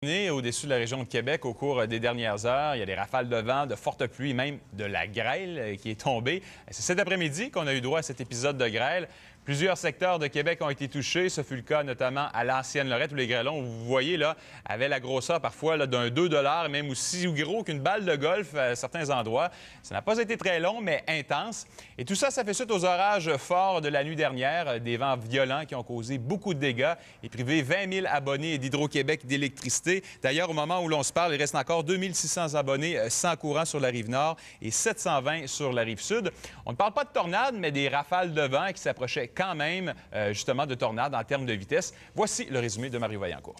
Au-dessus de la région de Québec au cours des dernières heures. Il y a des rafales de vent, de fortes pluies, même de la grêle qui est tombée. C'est cet après-midi qu'on a eu droit à cet épisode de grêle. Plusieurs secteurs de Québec ont été touchés. Ce fut le cas notamment à l'Ancienne-Lorette où les grêlons, vous voyez, là, avaient la grosseur parfois d'un 2 $, même aussi gros qu'une balle de golf à certains endroits. Ça n'a pas été très long, mais intense. Et tout ça, ça fait suite aux orages forts de la nuit dernière, des vents violents qui ont causé beaucoup de dégâts et privé 20 000 abonnés d'Hydro-Québec d'électricité. D'ailleurs, au moment où l'on se parle, il reste encore 2 600 abonnés sans courant sur la rive nord et 720 sur la rive sud. On ne parle pas de tornades, mais des rafales de vent qui s'approchaient quand même, justement, de tornades en termes de vitesse. Voici le résumé de Mario Vaillancourt.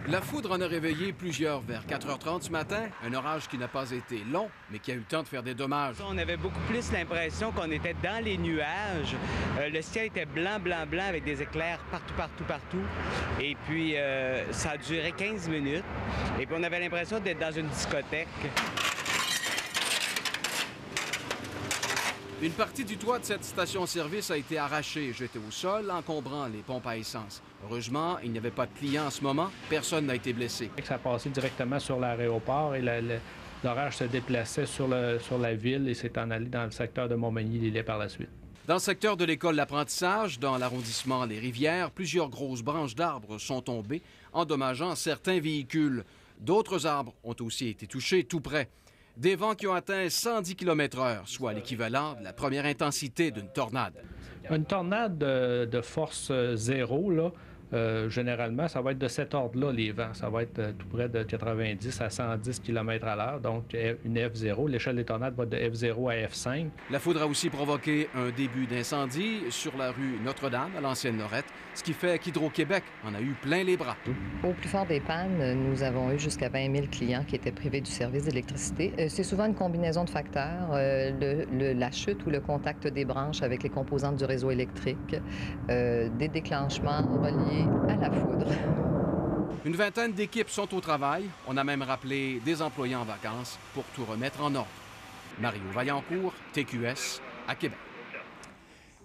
La foudre en a réveillé plusieurs vers 4h30 ce matin. Un orage qui n'a pas été long, mais qui a eu le temps de faire des dommages. On avait beaucoup plus l'impression qu'on était dans les nuages. Le ciel était blanc, blanc, blanc avec des éclairs partout. Et puis, ça a duré 15 minutes. Et puis, on avait l'impression d'être dans une discothèque. Une partie du toit de cette station-service a été arrachée et jetée au sol, encombrant les pompes à essence. Heureusement, il n'y avait pas de clients en ce moment. Personne n'a été blessé. Ça a passé directement sur l'aéroport et l'orage se déplaçait sur la ville et s'est en allé dans le secteur de Montmagny-Lillet par la suite. Dans le secteur de l'école d'apprentissage, dans l'arrondissement Les Rivières, plusieurs grosses branches d'arbres sont tombées, endommageant certains véhicules. D'autres arbres ont aussi été touchés tout près. Des vents qui ont atteint 110 km/h, soit l'équivalent de la première intensité d'une tornade. Une tornade de force 0, là, généralement, ça va être de cet ordre-là, les vents. Ça va être tout près de 90 à 110 km/h, donc une F0. L'échelle des tornades va de F0 à F5. La foudre a aussi provoqué un début d'incendie sur la rue Notre-Dame, à l'Ancienne-Lorette, ce qui fait qu'Hydro-Québec en a eu plein les bras. Au plus fort des pannes, nous avons eu jusqu'à 20 000 clients qui étaient privés du service d'électricité. C'est souvent une combinaison de facteurs, la chute ou le contact des branches avec les composantes du réseau électrique, des déclenchements reliés à la foudre. Une vingtaine d'équipes sont au travail. On a même rappelé des employés en vacances pour tout remettre en ordre. Mario Vaillancourt, TQS, à Québec.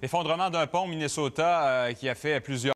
L'effondrement d'un pont au Minnesota qui a fait plusieurs